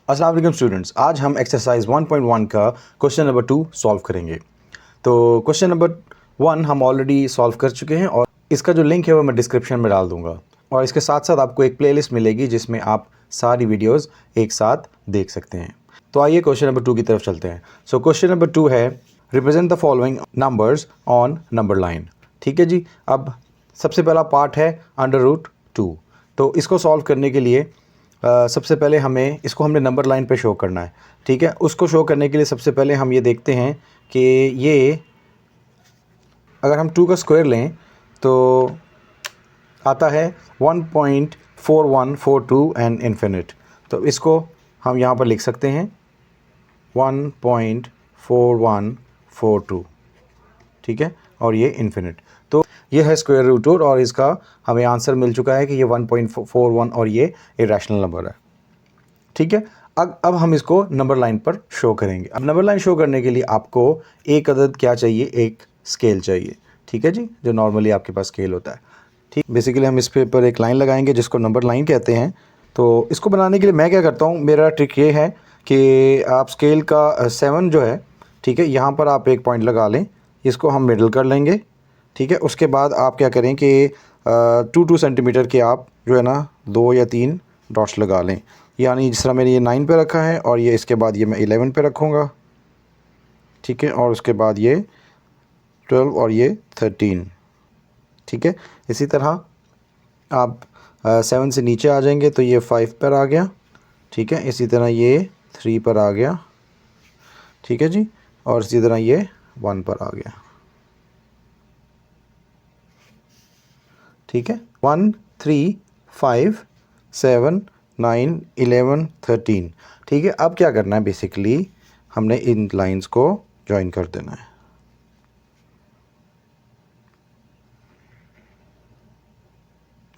अस्सलाम वालेकुम स्टूडेंट्स, आज हम एक्सरसाइज 1.1 का क्वेश्चन नंबर 2 सॉल्व करेंगे। तो क्वेश्चन नंबर 1 हम ऑलरेडी सॉल्व कर चुके हैं और इसका जो लिंक है वो मैं डिस्क्रिप्शन में डाल दूंगा और इसके साथ साथ आपको एक प्लेलिस्ट मिलेगी जिसमें आप सारी वीडियोस एक साथ देख सकते हैं। तो आइए क्वेश्चन नंबर 2 की तरफ चलते हैं। सो क्वेश्चन नंबर 2 है represent the following numbers on number line. ठीक है जी। अब सबसे पहला पार्ट है √2। तो इसको सॉल्व करने के लिए सबसे पहले इसको हमने नंबर लाइन पे शो करना है। ठीक है, उसको शो करने के लिए सबसे पहले हम ये देखते हैं कि ये अगर हम 2 का स्क्वायर लें तो आता है 1.4142 एंड इन्फिनिट। तो इसको हम यहाँ पर लिख सकते हैं 1.4142। ठीक है, और ये इन्फिनिट। तो ये है स्क्वायर रूट और इसका हमें आंसर मिल चुका है कि ये 1.41 और ये इरेशनल नंबर है। ठीक है, अब हम इसको नंबर लाइन पर शो करेंगे। अब नंबर लाइन शो करने के लिए आपको एक अदद क्या चाहिए, एक स्केल चाहिए। ठीक है जी, जो नॉर्मली आपके पास स्केल होता है। ठीक, बेसिकली हम इस पर एक लाइन लगाएंगे जिसको नंबर लाइन कहते हैं। तो इसको बनाने के लिए मैं क्या करता हूँ, मेरा ट्रिक ये है कि आप स्केल का 7 जो है, ठीक है, यहाँ पर आप एक पॉइंट लगा लें, इसको हम मिडल कर लेंगे। ठीक है, उसके बाद आप क्या करें कि 2 सेंटीमीटर के आप जो है ना 2 या 3 डॉट्स लगा लें। यानी जिस तरह मैंने ये 9 पे रखा है और ये इसके बाद ये मैं 11 पे रखूँगा। ठीक है, और उसके बाद ये 12 और ये 13। ठीक है, इसी तरह आप 7 से नीचे आ जाएंगे तो ये 5 पर आ गया। ठीक है, इसी तरह ये 3 पर आ गया। ठीक है जी, और इसी तरह ये 1 पर आ गया। ठीक है, 1 3 5 7 9 11 13। ठीक है, अब क्या करना है, बेसिकली हमने इन लाइंस को ज्वाइन कर देना है।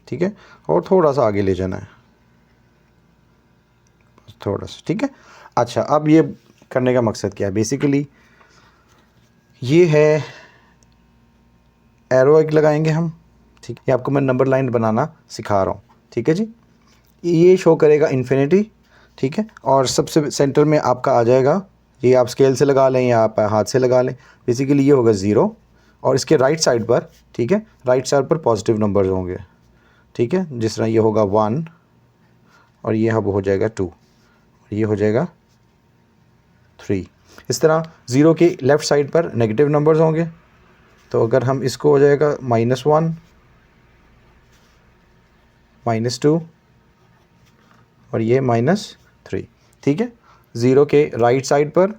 ठीक है, और थोड़ा सा आगे ले जाना है, थोड़ा सा। ठीक है, अच्छा, अब ये करने का मकसद क्या है, बेसिकली ये है एरो एक लगाएंगे हम। ठीक है, आपको मैं नंबर लाइन बनाना सिखा रहा हूँ। ठीक है जी, ये शो करेगा इन्फिनिटी। ठीक है, और सबसे सेंटर में आपका आ जाएगा, ये आप स्केल से लगा लें या आप हाथ से लगा लें, बेसिकली ये होगा 0 और इसके राइट साइड पर, ठीक है, राइट साइड पर पॉजिटिव नंबर्स होंगे। ठीक है, जिस तरह ये होगा 1 और ये अब हो जाएगा 2 और ये हो जाएगा 3। इस तरह 0 के लेफ़्ट साइड पर नेगेटिव नंबर्स होंगे। तो अगर हम इसको हो जाएगा -1 -2 और ये -3। ठीक है, 0 के राइट साइड पर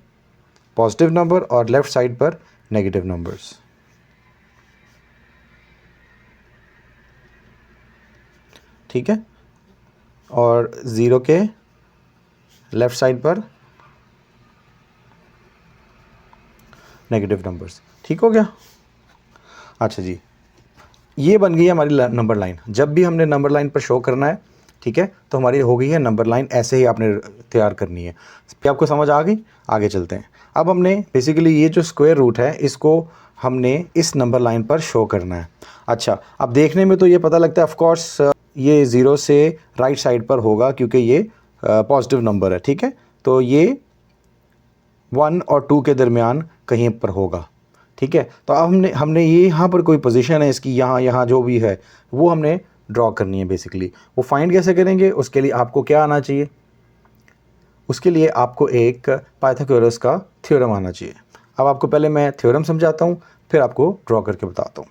पॉजिटिव नंबर और लेफ़्ट साइड पर नेगेटिव नंबर्स। ठीक है, और 0 के लेफ़्ट साइड पर नेगेटिव नंबर्स। ठीक हो गया। अच्छा जी, ये बन गई है हमारी नंबर लाइन। जब भी हमने नंबर लाइन पर शो करना है, ठीक है, तो हमारी हो गई है नंबर लाइन। ऐसे ही आपने तैयार करनी है। क्या आपको समझ आ गई? आगे चलते हैं। अब हमने बेसिकली ये जो स्क्वायर रूट है इसको हमने इस नंबर लाइन पर शो करना है। अच्छा, अब देखने में तो ये पता लगता है, ऑफ कोर्स ये 0 से राइट साइड पर होगा क्योंकि ये पॉजिटिव नंबर है। ठीक है, तो ये 1 और 2 के दरमियान कहीं पर होगा। ठीक है, तो अब हमने ये यहाँ पर कोई पोजीशन है इसकी, यहाँ जो भी है वो हमने ड्रॉ करनी है। बेसिकली वो फाइंड कैसे करेंगे, उसके लिए आपको क्या आना चाहिए, उसके लिए आपको एक पाइथागोरस का थ्योरम आना चाहिए। अब आपको पहले मैं थ्योरम समझाता हूँ, फिर आपको ड्रॉ करके बताता हूँ।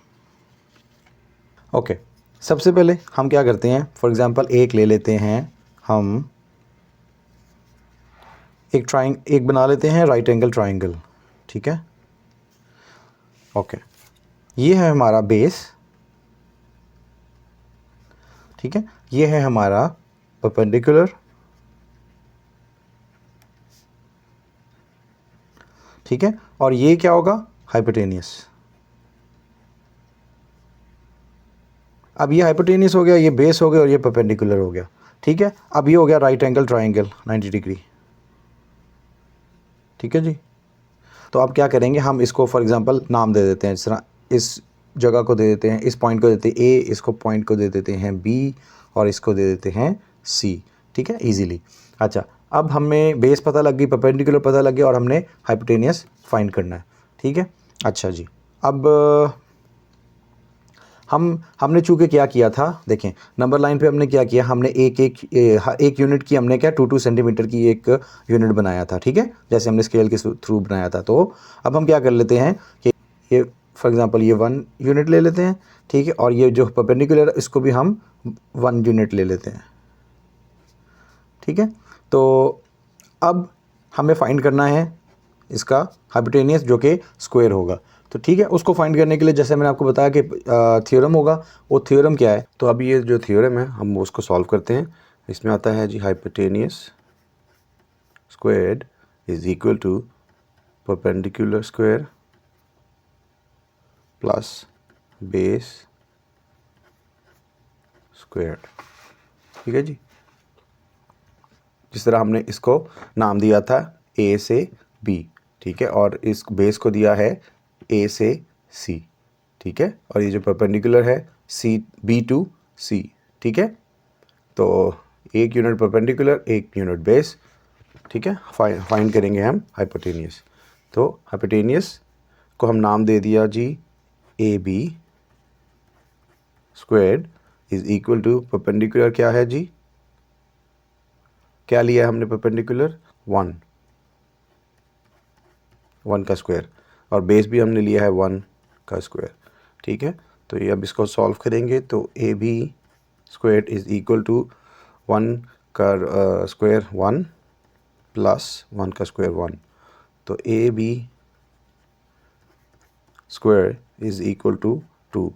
ओके, सबसे पहले हम क्या करते हैं, फॉर एग्ज़ाम्पल एक ले लेते हैं, हम एक बना लेते हैं राइट एंगल ट्राइंगल। ठीक है, ओके, ये है हमारा बेस। ठीक है, ये है हमारा परपेंडिकुलर। ठीक है, और ये क्या होगा, हाइपोटेनियस। अब ये हाइपोटेनियस हो गया, ये बेस हो गया और ये परपेंडिकुलर हो गया। ठीक है, अब ये हो गया राइट एंगल ट्राइंगल 90 डिग्री। ठीक है जी, तो अब क्या करेंगे, हम इसको फॉर एग्जांपल नाम दे देते हैं। जिस तरह इस जगह को दे देते हैं, इस पॉइंट को देते हैं ए, इसको पॉइंट को दे देते हैं बी और इसको दे देते हैं सी। ठीक है, इजीली। अच्छा, अब हमें बेस पता लग गई, परपेंडिकुलर पता लग गया और हमने हाइपोटेनियस फाइंड करना है। ठीक है, अच्छा जी। अब हमने चूँकि क्या किया था, देखें नंबर लाइन पे हमने क्या किया, हमने एक यूनिट की हमने क्या 2 सेंटीमीटर की एक यूनिट बनाया था। ठीक है, जैसे हमने स्केल के थ्रू बनाया था। तो अब हम क्या कर लेते हैं कि ये फॉर एग्जांपल ये 1 यूनिट ले लेते हैं। ठीक है, और ये जो परपेंडिकुलर है इसको भी हम 1 यूनिट ले लेते हैं। ठीक है, तो अब हमें फाइंड करना है इसका हाइपोटेनियस जो कि स्क्वायर होगा। तो ठीक है, उसको फाइंड करने के लिए जैसे मैंने आपको बताया कि थ्योरम होगा। वो थ्योरम क्या है, तो अब ये जो थ्योरम है हम उसको सॉल्व करते हैं। इसमें आता है जी hypotenuse squared is equal to perpendicular square plus base squared. ठीक है जी, जिस तरह हमने इसको नाम दिया था ए से बी। ठीक है, और इस बेस को दिया है ए से सी। ठीक है, और ये जो परपेंडिकुलर है सी बी टू सी। ठीक है, तो 1 यूनिट परपेंडिकुलर 1 यूनिट बेस। ठीक है, फाइंड करेंगे हम हाइपोटेनियस। तो हाइपोटेनियस को हम नाम दे दिया जी A B squared is equal to perpendicular क्या है जी, क्या लिया है हमने परपेंडिकुलर 1 का स्क्वायर, और बेस भी हमने लिया है 1 का स्क्वायर। ठीक है, तो ये अब इसको सॉल्व करेंगे तो A B square is equal to 1 का स्क्वायर 1 प्लस 1 का स्क्वायर 1। तो A B square is equal to 2।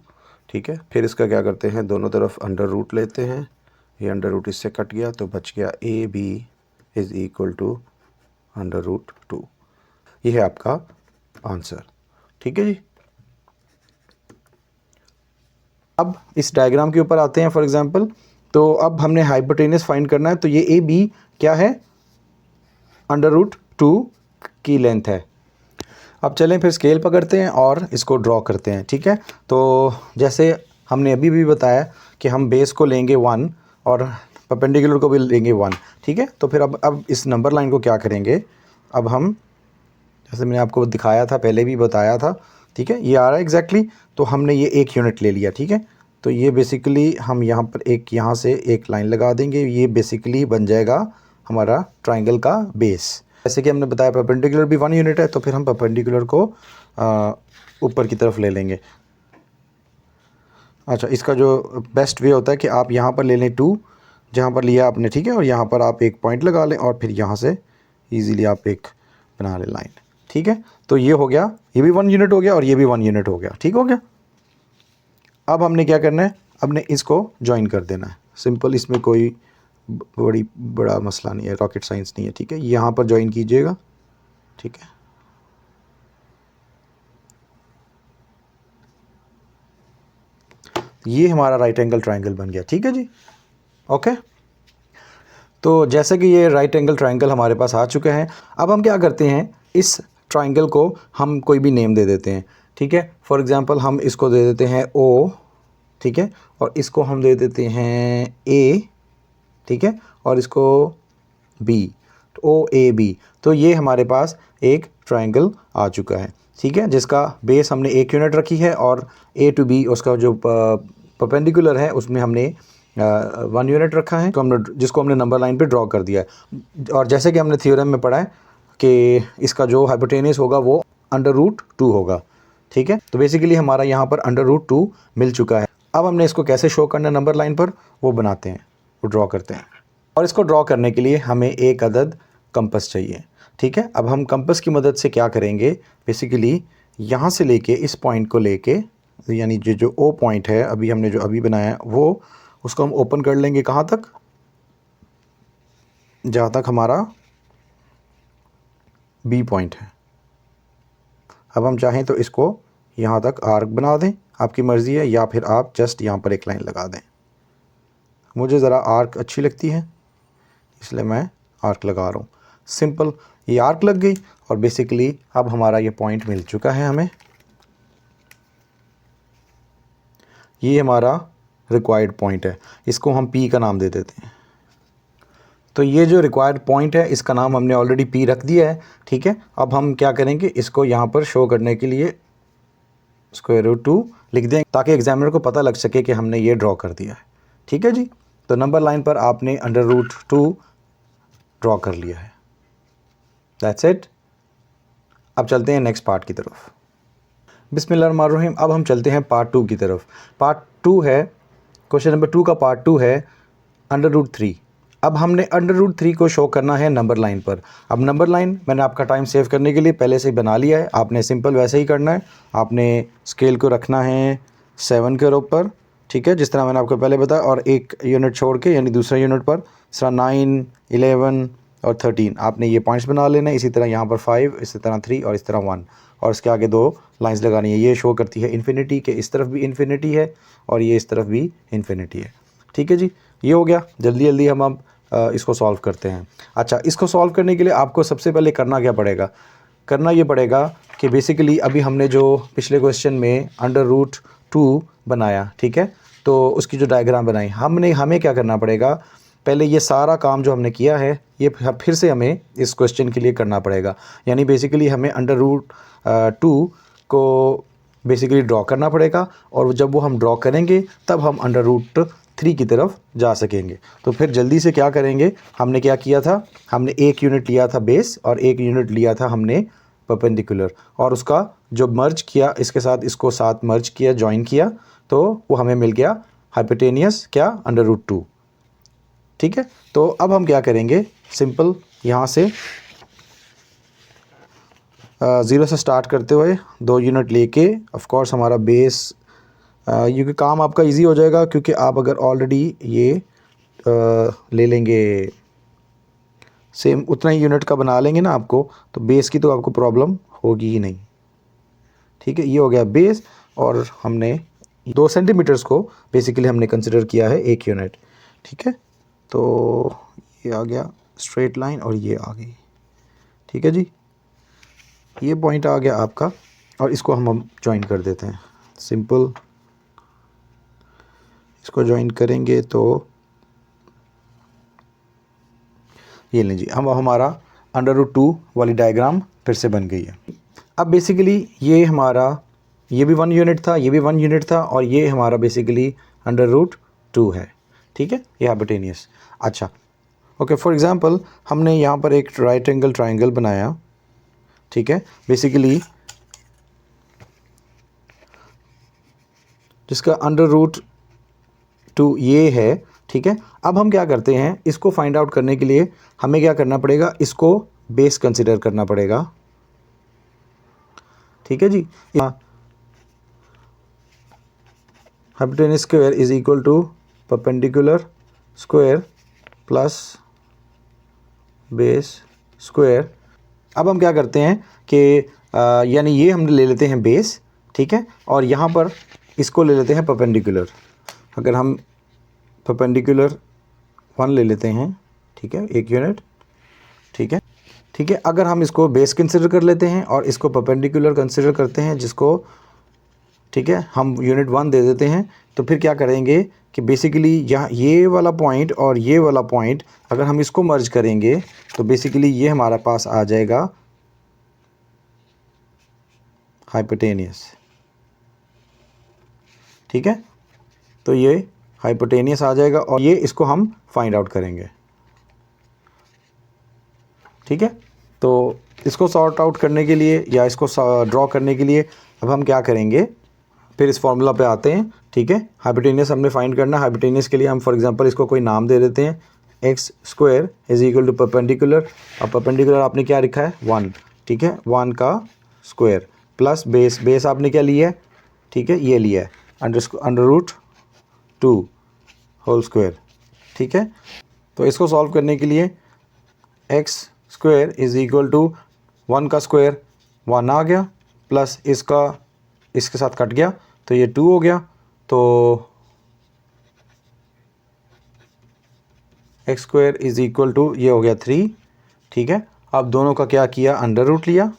ठीक है, फिर इसका क्या करते हैं, दोनों तरफ अंडर रूट लेते हैं। ये अंडर रूट इससे कट गया तो बच गया A B is equal to under root 2। ये है आपका आंसर। ठीक है जी, अब इस डायग्राम के ऊपर आते हैं फॉर एग्जांपल। तो अब हमने हाइपोटेनियस फाइंड करना है। तो ये ए बी क्या है, अंडर रूट 2 की लेंथ है। अब चलें फिर स्केल पकड़ते हैं और इसको ड्रॉ करते हैं। ठीक है, तो जैसे हमने अभी भी बताया कि हम बेस को लेंगे 1 और परपेंडिकुलर को भी लेंगे 1। ठीक है, तो फिर अब इस नंबर लाइन को क्या करेंगे, अब हम जैसे मैंने आपको दिखाया था, पहले भी बताया था। ठीक है, ये आ रहा है एग्जैक्टली। तो हमने ये 1 यूनिट ले लिया। ठीक है, तो ये बेसिकली हम यहाँ पर यहाँ से एक लाइन लगा देंगे। ये बेसिकली बन जाएगा हमारा ट्राइंगल का बेस। जैसे कि हमने बताया परपेंडिकुलर भी 1 यूनिट है, तो फिर हम परपेंडिकुलर को ऊपर की तरफ ले लेंगे। अच्छा, इसका जो बेस्ट वे होता है कि आप यहाँ पर ले लें 2 जहाँ पर लिया आपने। ठीक है, और यहाँ पर आप एक पॉइंट लगा लें और फिर यहाँ से ईज़िली आप एक बना लें लाइन। ठीक है, तो ये हो गया, ये भी 1 यूनिट हो गया और ये भी 1 यूनिट हो गया। ठीक हो गया। अब हमने क्या करना है, हमने इसको ज्वाइन कर देना है। सिंपल, इसमें कोई बड़ा मसला नहीं है, रॉकेट साइंस नहीं है। ठीक है, यहाँ पर ज्वाइन कीजिएगा। ठीक है, ये हमारा राइट एंगल ट्राइंगल बन गया। ठीक है जी, ओके। तो जैसे कि ये राइट एंगल ट्राइंगल हमारे पास आ चुका है, अब हम क्या करते हैं, इस ट्राइंगल को हम कोई भी नेम दे देते हैं। ठीक है, फॉर एग्जांपल हम इसको दे देते हैं ओ। ठीक है, और इसको हम दे देते हैं ए। ठीक है, और इसको बी, ओ ए बी। तो ये हमारे पास एक ट्राइंगल आ चुका है। ठीक है, जिसका बेस हमने 1 यूनिट रखी है और ए टू बी उसका जो परपेंडिकुलर है उसमें हमने 1 यूनिट रखा है, तो हमने जिसको हमने नंबर लाइन पे ड्रॉ कर दिया है। और जैसे कि हमने थ्योरम में पढ़ा है कि इसका जो हाइपोटेनियस होगा वो अंडर रूट 2 होगा। ठीक है, तो बेसिकली हमारा यहाँ पर अंडर रूट 2 मिल चुका है। अब हमने इसको कैसे शो करना है नंबर लाइन पर, वो बनाते हैं, वो ड्रॉ करते हैं। और इसको ड्रॉ करने के लिए हमें एक अदद कंपस चाहिए। ठीक है, अब हम कंपस की मदद से क्या करेंगे, बेसिकली यहाँ से लेके इस पॉइंट को लेके, यानी जो ओ पॉइंट है अभी हमने जो अभी बनाया है वो, उसको हम ओपन कर लेंगे कहाँ तक, जहाँ तक हमारा बी पॉइंट है। अब हम चाहें तो इसको यहाँ तक आर्क बना दें, आपकी मर्ज़ी है, या फिर आप जस्ट यहाँ पर एक लाइन लगा दें। मुझे ज़रा आर्क अच्छी लगती है इसलिए मैं आर्क लगा रहा हूँ। सिंपल, ये आर्क लग गई और बेसिकली अब हमारा ये पॉइंट मिल चुका है हमें। ये हमारा रिक्वायर्ड पॉइंट है, इसको हम पी का नाम दे देते हैं। तो ये जो रिक्वायर्ड पॉइंट है इसका नाम हमने ऑलरेडी पी रख दिया है, ठीक है। अब हम क्या करेंगे, इसको यहाँ पर शो करने के लिए √2 लिख दें ताकि एग्जामिनर को पता लग सके कि हमने ये ड्रॉ कर दिया है, ठीक है जी। तो नंबर लाइन पर आपने √2 ड्रॉ कर लिया है, दैट्स इट। अब चलते हैं नेक्स्ट पार्ट की तरफ। बिस्मिल्लाहिर्रहमानिर्रहीम। अब हम चलते हैं पार्ट 2 की तरफ। पार्ट 2 है, क्वेश्चन नंबर 2 का पार्ट 2 है √3। अब हमने √3 को शो करना है नंबर लाइन पर। अब नंबर लाइन मैंने आपका टाइम सेव करने के लिए पहले से ही बना लिया है, आपने सिंपल वैसे ही करना है। आपने स्केल को रखना है 7 के ऊपर, ठीक है, जिस तरह मैंने आपको पहले बताया, और एक यूनिट छोड़ के यानी दूसरा यूनिट पर इस तरह 9, 11 और 13 आपने ये पॉइंट्स बना लेना है। इसी तरह यहाँ पर 5, इसी तरह 3 और इस तरह 1, और इसके आगे 2 लाइंस लगानी है। ये शो करती है इन्फिनिटी के इस तरफ भी इन्फिनिटी है और ये इस तरफ भी इन्फिनिटी है, ठीक है जी। ये हो गया। जल्दी जल्दी हम अब इसको सॉल्व करते हैं। अच्छा, इसको सॉल्व करने के लिए आपको सबसे पहले करना क्या पड़ेगा, करना ये पड़ेगा कि बेसिकली अभी हमने जो पिछले क्वेश्चन में √2 बनाया, ठीक है, तो उसकी जो डायग्राम बनाई हमें क्या करना पड़ेगा, पहले ये सारा काम जो हमने किया है ये फिर से हमें इस क्वेश्चन के लिए करना पड़ेगा। यानी बेसिकली हमें √2 को बेसिकली ड्रॉ करना पड़ेगा, और जब वो हम ड्रॉ करेंगे तब हम √3 की तरफ जा सकेंगे। तो फिर जल्दी से क्या करेंगे, हमने क्या किया था, हमने एक यूनिट लिया था बेस और एक यूनिट लिया था हमने परपेंडिकुलर, और उसका जो मर्ज किया, इसके साथ इसको साथ मर्ज किया, जॉइन किया, तो वो हमें मिल गया हाइपोटेनियस क्या, √2, ठीक है। तो अब हम क्या करेंगे, सिंपल यहाँ से 0 से स्टार्ट करते हुए 2 यूनिट लेके, ऑफ कोर्स हमारा बेस, ये काम आपका इजी हो जाएगा क्योंकि आप अगर ऑलरेडी ये ले लेंगे, सेम उतना ही यूनिट का बना लेंगे ना आपको, तो बेस की तो आपको प्रॉब्लम होगी ही नहीं, ठीक है। ये हो गया बेस, और हमने 2 सेंटीमीटर्स को बेसिकली हमने कंसिडर किया है एक यूनिट, ठीक है। तो ये आ गया स्ट्रेट लाइन और ये आ गई, ठीक है जी। ये पॉइंट आ गया आपका, और इसको हम ज्वाइन कर देते हैं। सिंपल इसको ज्वाइन करेंगे तो ये लीजिए, हम हमारा √2 वाली डायग्राम फिर से बन गई है। अब बेसिकली ये हमारा, ये भी 1 यूनिट था, ये भी 1 यूनिट था, और ये हमारा बेसिकली √2 है, ठीक है, ये हाइपोटेनियस। अच्छा, ओके, फॉर एग्जांपल हमने यहाँ पर एक राइट एंगल ट्रायंगल बनाया, ठीक है, बेसिकली जिसका √2 ये है, ठीक है। अब हम क्या करते हैं, इसको फाइंड आउट करने के लिए हमें क्या करना पड़ेगा, इसको बेस कंसिडर करना पड़ेगा, ठीक है जी। Hypotenuse square is equal to perpendicular square plus base square. अब हम क्या करते हैं कि यानी ये हम ले लेते हैं बेस, ठीक है, और यहाँ पर इसको ले लेते हैं परपेंडिकुलर। अगर हम परपेंडिकुलर 1 ले लेते हैं, ठीक है, एक यूनिट, ठीक है, ठीक है। अगर हम इसको बेस कंसिडर कर लेते हैं और इसको परपेंडिकुलर कंसिडर करते हैं, जिसको, ठीक है, हम यूनिट 1 दे देते हैं, तो फिर क्या करेंगे कि बेसिकली यहाँ ये वाला पॉइंट और ये वाला पॉइंट अगर हम इसको मर्ज करेंगे तो बेसिकली ये हमारे पास आ जाएगा हाइपोटेनियस, ठीक है। तो ये हाइपोटेनियस आ जाएगा, और ये इसको हम फाइंड आउट करेंगे, ठीक है। तो इसको सॉर्ट आउट करने के लिए या इसको ड्रॉ करने के लिए अब हम क्या करेंगे, फिर इस फॉर्मूला पे आते हैं, ठीक है। हाइपोटेनियस हमने फाइंड करना है। हाइपोटेनियस के लिए हम फॉर एग्जांपल इसको कोई नाम दे देते हैं, x² is equal to perpendicular. अब परपेंडिकुलर आपने क्या लिखा है, 1, ठीक है, 1 का स्क्वायर प्लस बेस आपने क्या लिया है, ठीक है, ये लिया है √2 होल स्क्वायर, ठीक है। तो इसको सॉल्व करने के लिए x² इज इक्वल टू 1 का स्क्वायर 1 आ गया, प्लस इसका इसके साथ कट गया तो ये 2 हो गया, तो x² इज इक्वल टू ये हो गया 3, ठीक है। अब दोनों का क्या किया, अंडर रूट लिया,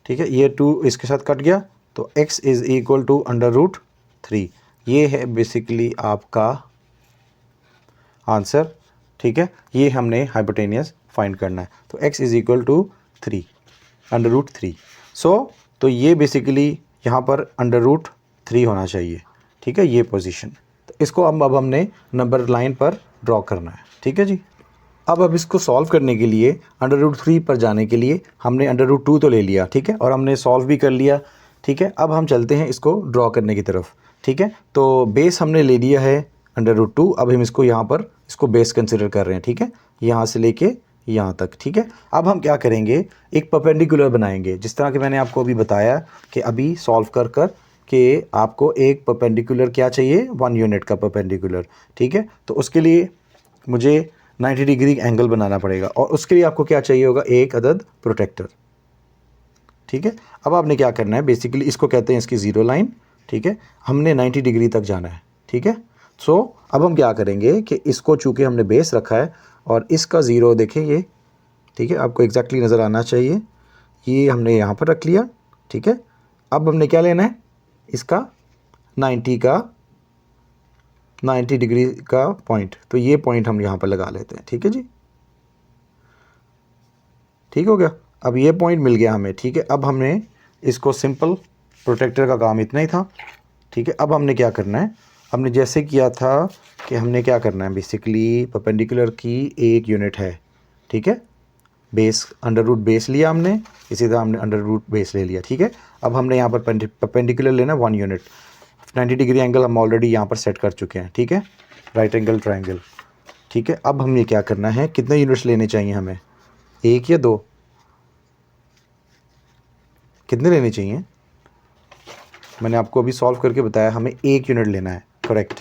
ठीक है, ये 2 इसके साथ कट गया, तो x इज इक्वल टू √3। ये है बेसिकली आपका आंसर ठीक है, ये हमने हाइपोटेनियस फाइंड करना है। तो x इज इक्वल टू 3 √3। सो तो ये बेसिकली यहाँ पर √3 होना चाहिए, ठीक है, ये पोजीशन। तो इसको अब हमने नंबर लाइन पर ड्रॉ करना है, ठीक है जी। अब इसको सॉल्व करने के लिए √3 पर जाने के लिए हमने √2 तो ले लिया, ठीक है, और हमने सॉल्व भी कर लिया, ठीक है। अब हम चलते हैं इसको ड्रॉ करने की तरफ, ठीक है। तो बेस हमने ले लिया है √2, अब हम इसको यहाँ पर इसको बेस कंसिडर कर रहे हैं, ठीक है, यहाँ से लेके यहाँ तक, ठीक है। अब हम क्या करेंगे, एक परपेंडिकुलर बनाएंगे, जिस तरह कि मैंने आपको अभी बताया कि अभी सॉल्व कर कर कि आपको एक परपेंडिकुलर क्या चाहिए, 1 यूनिट का परपेंडिकुलर, ठीक है। तो उसके लिए मुझे 90 डिग्री एंगल बनाना पड़ेगा और उसके लिए आपको क्या चाहिए होगा, एक अदद प्रोटेक्टर, ठीक है। अब आपने क्या करना है, बेसिकली इसको कहते हैं इसकी ज़ीरो लाइन, ठीक है। हमने 90 डिग्री तक जाना है, ठीक है। सो अब हम क्या करेंगे कि इसको चूँकि हमने बेस रखा है और इसका ज़ीरो देखें ये, ठीक है, आपको एग्जैक्टली नज़र आना चाहिए, ये हमने यहाँ पर रख लिया, ठीक है। अब हमने क्या लेना है, इसका 90 डिग्री का पॉइंट, तो ये पॉइंट हम यहाँ पर लगा लेते हैं, ठीक है जी, ठीक हो गया। अब ये पॉइंट मिल गया हमें, ठीक है। अब हमने इसको सिंपल प्रोटेक्टर का काम इतना ही था, ठीक है। अब हमने क्या करना है, हमने जैसे किया था कि हमने क्या करना है, बेसिकली परपेंडिकुलर की एक यूनिट है, ठीक है, बेस √ बेस लिया हमने, इसी तरह हमने √ बेस ले लिया, ठीक है। अब हमने यहाँ पर परपेंडिकुलर लेना 1 यूनिट, 90 डिग्री एंगल हम ऑलरेडी यहाँ पर सेट कर चुके हैं, ठीक है, राइट एंगल ट्रायंगल, ठीक है। अब हमें क्या करना है, कितने यूनिट्स लेने चाहिए हमें, 1 या 2, कितने लेने चाहिए, मैंने आपको अभी सॉल्व करके बताया हमें 1 यूनिट लेना है, करेक्ट।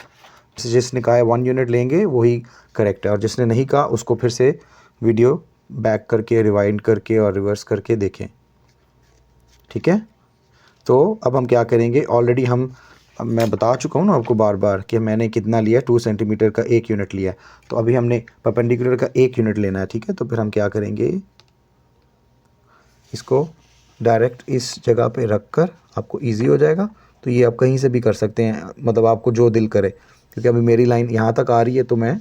जिसने कहा है 1 यूनिट लेंगे वही करेक्ट है, और जिसने नहीं कहा उसको फिर से वीडियो बैक करके रिवाइंड करके और रिवर्स करके देखें, ठीक है। तो अब हम क्या करेंगे, ऑलरेडी अब मैं बता चुका हूँ ना आपको बार बार कि मैंने कितना लिया, 2 सेंटीमीटर का 1 यूनिट लिया है। तो अभी हमने परपेंडिकुलर का 1 यूनिट लेना है, ठीक है। तो फिर हम क्या करेंगे, इसको डायरेक्ट इस जगह पे रख कर आपको ईजी हो जाएगा। तो ये आप कहीं से भी कर सकते हैं, मतलब आपको जो दिल करे, क्योंकि अभी मेरी लाइन यहाँ तक आ रही है, तो मैं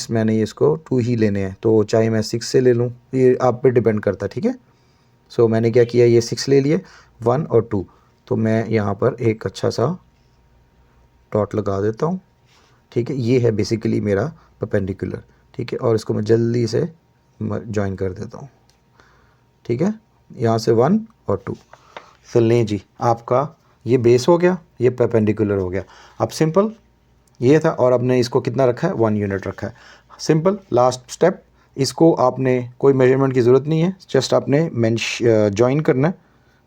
मैंने इसको 2 ही लेने हैं, तो चाहे मैं 6 से ले लूँ, ये आप पे डिपेंड करता है, ठीक है। सो मैंने क्या किया, ये 6 ले लिए, 1 और 2, तो मैं यहाँ पर एक अच्छा सा डॉट लगा देता हूँ, ठीक है। ये है बेसिकली मेरा परपेंडिकुलर, ठीक है, और इसको मैं जल्दी से ज्वाइन कर देता हूँ, ठीक है, यहाँ से 1 और 2। तो लें जी, आपका ये बेस हो गया, ये परपेंडिकुलर हो गया। अब सिंपल ये था, और आपने इसको कितना रखा है, 1 यूनिट रखा है, सिंपल। लास्ट स्टेप, इसको आपने कोई मेजरमेंट की ज़रूरत नहीं है, जस्ट आपने ज्वाइन करना है,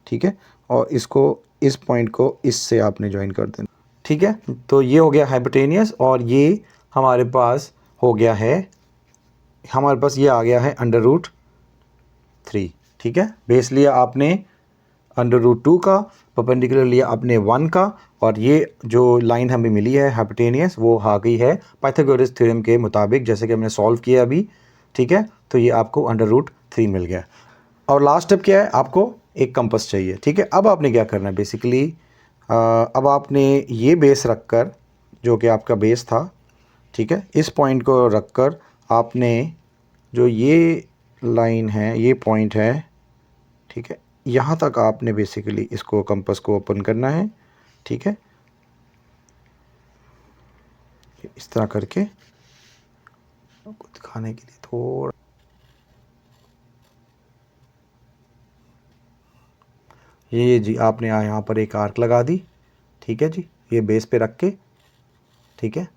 ठीक है, और इसको इस पॉइंट को इससे आपने ज्वाइन कर देना, ठीक है। तो ये हो गया हाइपोटेनियस, और ये हमारे पास हो गया है, हमारे पास ये आ गया है √3, ठीक है। बेस लिया आपने √2 का, परपेंडिकुलर लिया आपने 1 का, और ये जो लाइन हमें मिली है हाइपोटेनियस वो आ गई है पाइथागोरस थ्योरम के मुताबिक, जैसे कि हमने सॉल्व किया अभी, ठीक है। तो ये आपको √3 मिल गया। और लास्ट स्टेप क्या है, आपको एक कंपास चाहिए, ठीक है। अब आपने क्या करना है, बेसिकली अब आपने ये बेस रख कर, जो कि आपका बेस था, ठीक है, इस पॉइंट को रख कर आपने जो ये लाइन है, ये पॉइंट है, ठीक है, यहाँ तक आपने बेसिकली इसको कंपास को ओपन करना है, ठीक है, इस तरह करके आपको दिखाने के लिए थोड़ा, ये जी आपने यहाँ पर एक आर्क लगा दी, ठीक है जी, ये बेस पे रख के, ठीक है।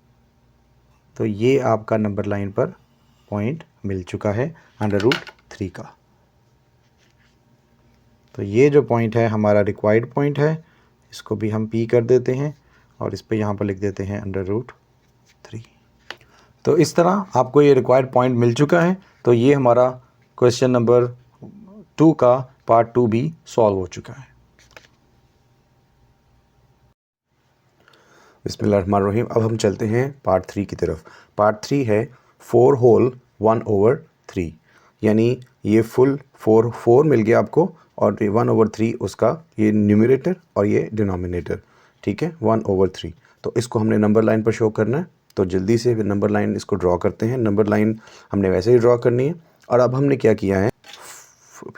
तो ये आपका नंबर लाइन पर पॉइंट मिल चुका है √3 का। तो ये जो पॉइंट है हमारा रिक्वायर्ड पॉइंट है, इसको भी हम P कर देते हैं और इस पे यहाँ पर लिख देते हैं √3। तो इस तरह आपको ये रिक्वायर्ड पॉइंट मिल चुका है। तो ये हमारा क्वेश्चन नंबर 2 का पार्ट 2 भी सॉल्व हो चुका है। बिस्मिल्लाहिर्रहमानिर्रहीम। अब हम चलते हैं पार्ट 3 की तरफ। पार्ट 3 है 4 होल 1/3, यानी ये फुल 4 मिल गया आपको, और 1/3 उसका ये न्यूमरेटर और ये डिनोमिनेटर, ठीक है, 1/3। तो इसको हमने नंबर लाइन पर शो करना है। तो जल्दी से नंबर लाइन इसको ड्रॉ करते हैं। नंबर लाइन हमने वैसे ही ड्रॉ करनी है। और अब हमने क्या किया है,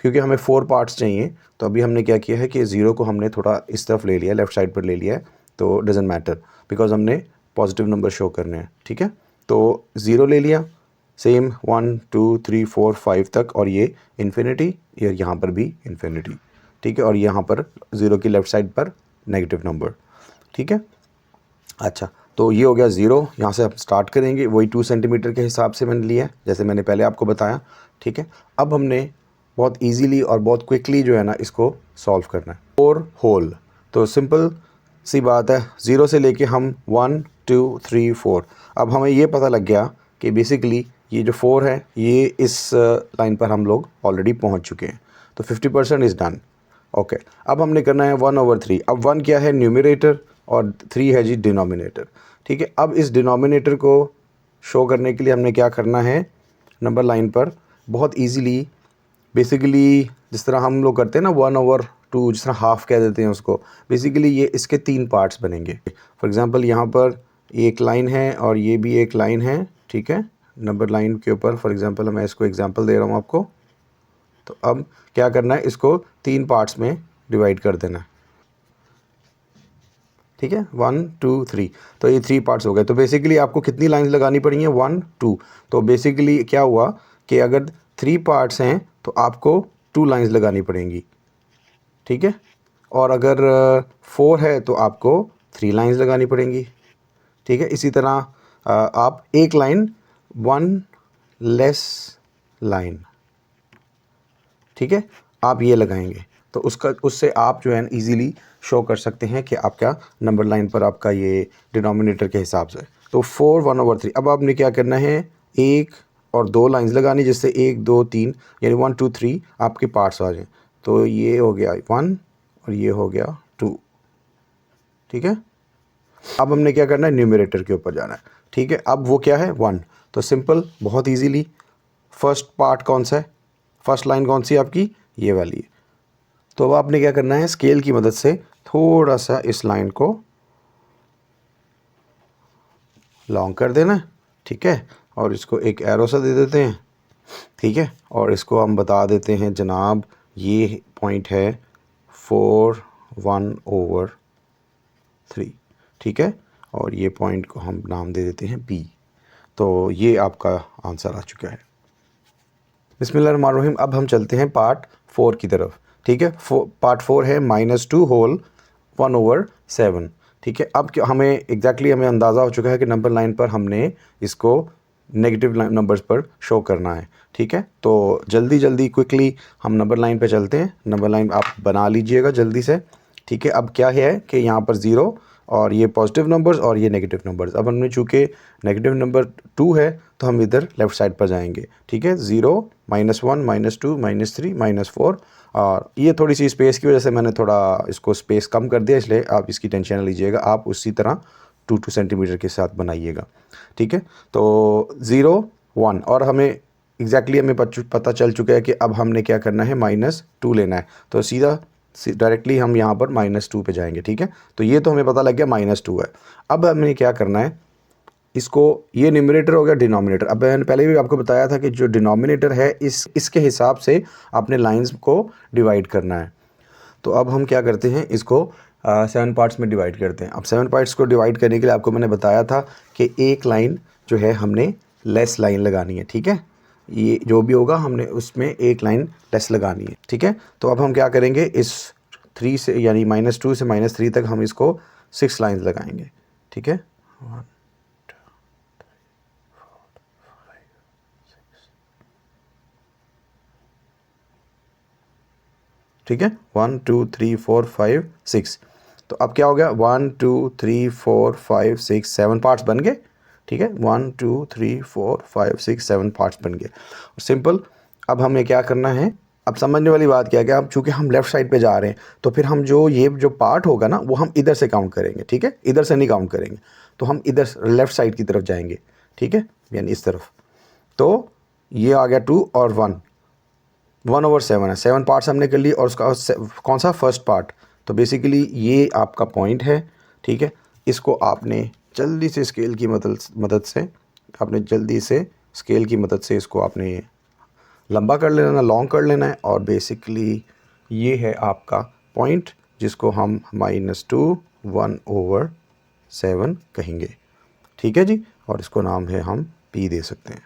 क्योंकि हमें 4 पार्ट्स चाहिए, तो अभी हमने क्या किया है कि 0 को हमने थोड़ा इस तरफ ले लिया, लेफ़्ट साइड पर ले लिया है, तो डजेंट मैटर बिकॉज हमने पॉजिटिव नंबर शो करने हैं। ठीक है, तो 0 ले लिया, सेम 1 2 3 4 5 तक, और ये इन्फिनिटी, ये यहाँ पर भी इन्फिनिटी। ठीक है, और यहाँ पर 0 की लेफ़्ट साइड पर नेगेटिव नंबर। ठीक है, अच्छा, तो ये हो गया 0। यहाँ से आप स्टार्ट करेंगे, वही 2 सेंटीमीटर के हिसाब से मैंने लिया है, जैसे मैंने पहले आपको बताया। ठीक है, अब हमने बहुत इजीली और बहुत क्विकली जो है ना इसको सॉल्व करना है। 4 होल, तो सिंपल सी बात है, 0 से लेके हम 1 2 3 4। अब हमें ये पता लग गया कि बेसिकली ये जो 4 है ये इस लाइन पर हम लोग ऑलरेडी पहुंच चुके हैं, तो 50% इज़ डन। ओके, अब हमने करना है 1/3। अब 1 क्या है, न्यूमरेटर, और 3 है जी डिनोमिनेटर। ठीक है, अब इस डिनोमिनेटर को शो करने के लिए हमने क्या करना है, नंबर लाइन पर बहुत ईजीली, बेसिकली जिस तरह हम लोग करते हैं ना 1/2, जिस तरह हाफ कह देते हैं उसको, बेसिकली ये इसके 3 पार्ट्स बनेंगे। फॉर एग्जांपल यहाँ पर एक लाइन है और ये भी एक लाइन है। ठीक है, नंबर लाइन के ऊपर फॉर एग्जांपल मैं इसको एग्जांपल दे रहा हूँ आपको। तो अब क्या करना है, इसको 3 पार्ट्स में डिवाइड कर देना है। ठीक है, 1 2 3, तो ये 3 पार्ट्स हो गए। तो बेसिकली आपको कितनी लाइंस लगानी पड़ी हैं, 1 2। तो बेसिकली क्या हुआ कि अगर 3 पार्ट्स हैं तो आपको 2 लाइंस लगानी पड़ेंगी। ठीक है, और अगर 4 है तो आपको 3 लाइंस लगानी पड़ेंगी। ठीक है, इसी तरह आप एक लाइन 1 लेस लाइन, ठीक है, आप ये लगाएंगे, तो उससे आप जो है इजीली शो कर सकते हैं कि आपका नंबर लाइन पर आपका ये डिनोमिनेटर के हिसाब से। तो 4 1/3। अब आपने क्या करना है, 1 और 2 लाइंस लगानी, जिससे 1 2 3 यानी 1 2 3 आपके पार्ट्स आ जाएं। तो ये हो गया 1 और ये हो गया 2। ठीक है, अब हमने क्या करना है, न्यूमरेटर के ऊपर जाना है। ठीक है, अब वो क्या है, 1। तो सिंपल, बहुत इजीली, फर्स्ट पार्ट कौन सा है, फर्स्ट लाइन कौन सी है आपकी, ये वाली है। तो अब आपने क्या करना है, स्केल की मदद से थोड़ा सा इस लाइन को लॉन्ग कर देना है। ठीक है, और इसको एक एरो सा दे देते हैं। ठीक है, और इसको हम बता देते हैं जनाब ये पॉइंट है 4 1/3। ठीक है, और ये पॉइंट को हम नाम दे देते हैं B। तो ये आपका आंसर आ चुका है। बिस्मिल्लाहिर्रहमानिर्रहीम। अब हम चलते हैं पार्ट 4 की तरफ। ठीक है, पार्ट 4 है -2 होल 1/7। ठीक है, अब हमें एग्जैक्टली हमें अंदाज़ा हो चुका है कि नंबर लाइन पर हमने इसको नेगेटिव नंबर्स पर शो करना है। ठीक है, तो जल्दी जल्दी क्विकली हम नंबर लाइन पे चलते हैं। नंबर लाइन आप बना लीजिएगा जल्दी से। ठीक है, अब क्या है कि यहाँ पर 0 और ये पॉजिटिव नंबर्स और ये नेगेटिव नंबर्स। अब हमने चूँकि नेगेटिव नंबर 2 है तो हम इधर लेफ़्ट साइड पर जाएंगे। ठीक है, 0 -1 -2 -3 -4, और ये थोड़ी सी स्पेस की वजह से मैंने थोड़ा इसको स्पेस कम कर दिया, इसलिए आप इसकी टेंशन न लीजिएगा, आप उसी तरह 2 सेंटीमीटर के साथ बनाइएगा। ठीक है, तो 0 1, और हमें एग्जैक्टली हमें पता चल चुका है कि अब हमने क्या करना है, -2 लेना है। तो सीधा डायरेक्टली हम यहाँ पर -2 पे जाएंगे। ठीक है, तो ये तो हमें पता लग गया -2 है। अब हमें क्या करना है, इसको, ये न्यूमरेटर हो गया, डिनोमिनेटर। अब मैंने पहले भी आपको बताया था कि जो डिनोमिनेटर है इसके हिसाब से आपने लाइंस को डिवाइड करना है। तो अब हम क्या करते हैं, इसको 7 पार्ट्स में डिवाइड करते हैं। अब 7 पार्ट्स को डिवाइड करने के लिए आपको मैंने बताया था कि एक लाइन जो है हमने लेस लाइन लगानी है। ठीक है, ये जो भी होगा हमने उसमें एक लाइन लेस लगानी है। ठीक है, तो अब हम क्या करेंगे, इस 3 से यानी -2 से -3 तक हम इसको 6 लाइन्स लगाएंगे। ठीक है, 1 2 3 4 5 6। ठीक है, 1 2 3 4 5 6। तो अब क्या हो गया, 1 2 3 4 5 6 7 पार्ट्स बन गए। ठीक है, 1 2 3 4 5 6 7 पार्ट्स बन गए। सिंपल, अब हमें क्या करना है, अब समझने वाली बात क्या है कि अब चूँकि हम लेफ़्ट साइड पे जा रहे हैं तो फिर हम ये जो पार्ट होगा ना वो हम इधर से काउंट करेंगे। ठीक है, इधर से नहीं काउंट करेंगे, तो हम इधर लेफ़्ट साइड की तरफ जाएंगे। ठीक है, यानी इस तरफ। तो ये आ गया 2 और 1 1/7 है। 7 पार्ट्स हमने कर लिए, और उसका कौन सा, फर्स्ट पार्ट। तो बेसिकली ये आपका पॉइंट है। ठीक है, इसको आपने जल्दी से स्केल की मदद से आपने जल्दी से स्केल की मदद से इसको आपने लंबा कर लेना, लॉन्ग कर लेना है। और बेसिकली ये है आपका पॉइंट जिसको हम -2 1/7 कहेंगे, ठीक है जी। और इसको नाम है हम P दे सकते हैं।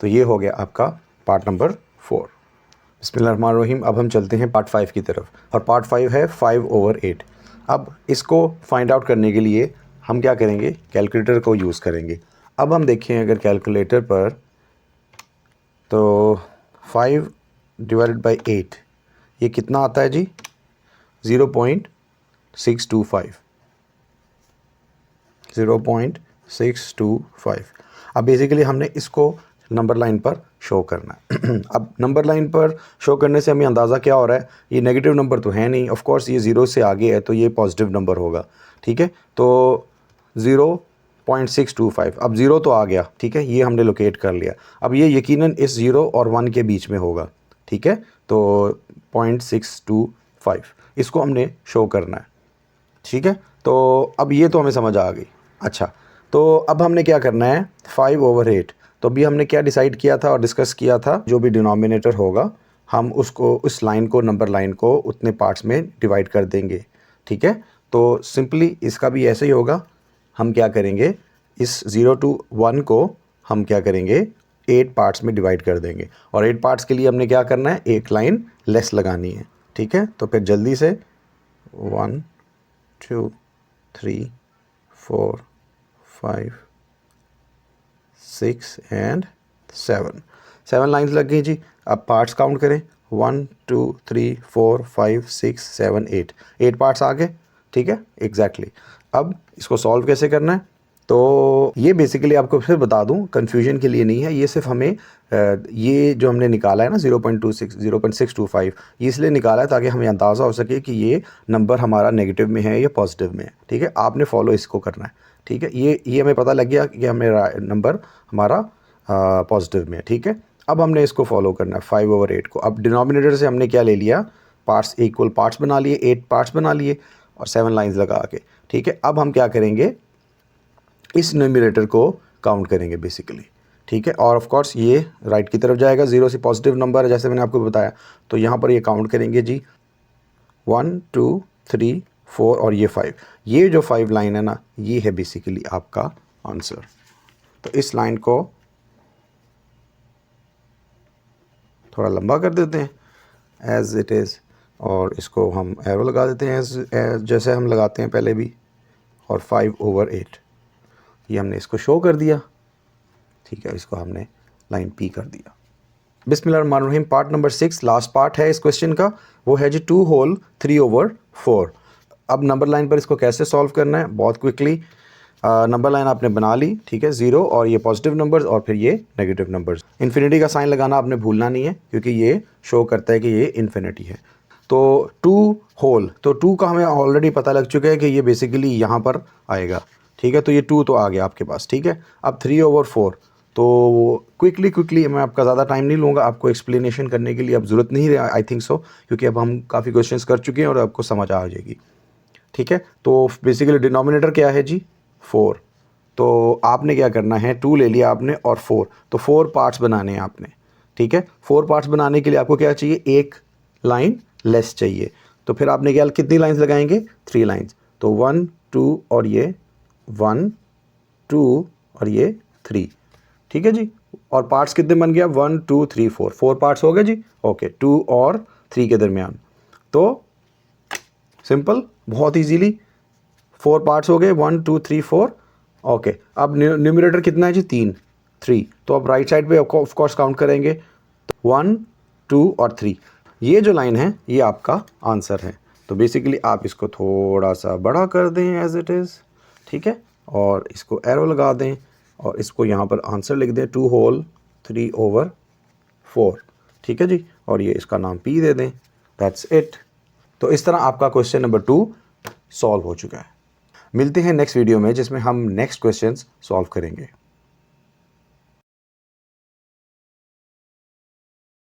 तो ये हो गया आपका पार्ट नंबर 4। बिस्मिल्लाहिर्रहमानिर्रहीम। अब हम चलते हैं पार्ट 5 की तरफ, और पार्ट 5 है 5/8। अब इसको फाइंड आउट करने के लिए हम क्या करेंगे, कैलकुलेटर को यूज़ करेंगे। अब हम देखें अगर कैलकुलेटर पर, तो 5 / 8 ये कितना आता है जी, 0.625। 0.625। अब बेसिकली हमने इसको नंबर लाइन पर शो करना है। अब नंबर लाइन पर शो करने से हमें अंदाज़ा क्या हो रहा है, ये नेगेटिव नंबर तो है नहीं, ऑफ कोर्स ये 0 से आगे है तो ये पॉजिटिव नंबर होगा, ठीक है। तो 0.625, अब 0 तो आ गया, ठीक है, ये हमने लोकेट कर लिया। अब ये यकीनन इस 0 और 1 के बीच में होगा, ठीक है। तो 0.625 इसको हमने शो करना है, ठीक है। तो अब ये तो हमें समझ आ गई। अच्छा, तो अब हमने क्या करना है, 5/8। तो अभी हमने क्या डिसाइड किया था और डिस्कस किया था, जो भी डिनोमिनेटर होगा हम उसको, उस लाइन को, नंबर लाइन को उतने पार्ट्स में डिवाइड कर देंगे, ठीक है। तो सिंपली इसका भी ऐसे ही होगा। हम क्या करेंगे, इस 0 to 1 को हम क्या करेंगे, 8 पार्ट्स में डिवाइड कर देंगे। और 8 पार्ट्स के लिए हमने क्या करना है, एक लाइन लेस लगानी है, ठीक है। तो फिर जल्दी से 1 2 3 4 5 6 एंड 7 लाइन्स लग गई जी। अब पार्ट्स काउंट करें, 1 2 3 4 5 6 7 8 पार्ट्स आ गए, ठीक है, एग्जैक्टली। अब इसको सॉल्व कैसे करना है, तो ये बेसिकली आपको फिर बता दूं, कन्फ्यूजन के लिए नहीं है, ये सिर्फ हमें ये जो हमने निकाला है ना 0.625, ये इसलिए निकाला है ताकि हमें अंदाज़ा हो सके कि ये नंबर हमारा नेगेटिव में है या पॉजिटिव में है, ठीक है। आपने फॉलो इसको करना है, ठीक है। ये हमें पता लग गया कि हमें नंबर हमारा पॉजिटिव में है, ठीक है। अब हमने इसको फॉलो करना है 5/8 को। अब डिनोमिनेटर से हमने क्या ले लिया, पार्ट्स, इक्वल पार्ट्स बना लिए, 8 पार्ट्स बना लिए और 7 लाइन्स लगा के, ठीक है। अब हम क्या करेंगे, इस न्यूमरेटर को काउंट करेंगे बेसिकली, ठीक है। और ऑफ कोर्स ये राइट की तरफ जाएगा, 0 से पॉजिटिव नंबर है जैसे मैंने आपको बताया। तो यहाँ पर ये काउंट करेंगे जी, 1 2 3 4 और ये 5। ये जो 5 लाइन है ना, ये है बेसिकली आपका आंसर। तो इस लाइन को थोड़ा लंबा कर देते हैं एज इट इज़, और इसको हम एरो लगा देते हैं एज जैसे हम लगाते हैं पहले भी। और 5/8 ये हमने इसको शो कर दिया, ठीक है। इसको हमने लाइन P कर दिया। बिस्मिल्लाहिर्रहमानिर्रहीम। पार्ट नंबर 6 लास्ट पार्ट है इस क्वेश्चन का, वो है जी 2 होल 3/4। अब नंबर लाइन पर इसको कैसे सॉल्व करना है, बहुत क्विकली नंबर लाइन आपने बना ली, ठीक है। 0 और ये पॉजिटिव नंबर्स और फिर ये नेगेटिव नंबर्स। इन्फिनिटी का साइन लगाना आपने भूलना नहीं है, क्योंकि ये शो करता है कि ये इन्फिनिटी है। तो 2 होल, तो 2 का हमें ऑलरेडी पता लग चुका है कि ये बेसिकली यहाँ पर आएगा, ठीक है। तो ये 2 तो आ गया आपके पास, ठीक है। अब 3/4, तो क्विकली मैं आपका ज़्यादा टाइम नहीं लूँगा, आपको एक्सप्लेनेशन करने के लिए अब ज़रूरत नहीं है, आई थिंक सो, क्योंकि अब हम काफ़ी क्वेश्चंस कर चुके हैं और आपको समझ आ जाएगी, ठीक है। तो बेसिकली डिनोमिनेटर क्या है जी, 4। तो आपने क्या करना है, 2 ले लिया आपने और 4, तो 4 पार्ट्स बनाने हैं आपने, ठीक है। 4 पार्ट्स बनाने के लिए आपको क्या चाहिए, एक लाइन लेस चाहिए। तो फिर आपने क्या, कितनी लाइंस लगाएंगे, 3 लाइंस। तो 1 2 और ये 1 2 और ये 3, ठीक है जी। और पार्ट्स कितने बन गया, 1 2 3 4 पार्ट्स हो गए जी, ओके। 2 और 3 के दरमियान, तो सिंपल, बहुत इजीली 4 पार्ट्स हो गए, 1 2 3 4, ओके। अब न्यूमरेटर कितना है जी, 3। तो अब राइट साइड पे ऑफ कोर्स काउंट करेंगे, 1 2 और 3। ये जो लाइन है ये आपका आंसर है। तो बेसिकली आप इसको थोड़ा सा बड़ा कर दें एज इट इज़, ठीक है, और इसको एरो लगा दें और इसको यहाँ पर आंसर लिख दें, 2 होल 3/4, ठीक है जी। और ये इसका नाम P दे दें, दैट्स इट। तो इस तरह आपका क्वेश्चन नंबर 2 सॉल्व हो चुका है। मिलते हैं नेक्स्ट वीडियो में जिसमें हम नेक्स्ट क्वेश्चंस सॉल्व करेंगे।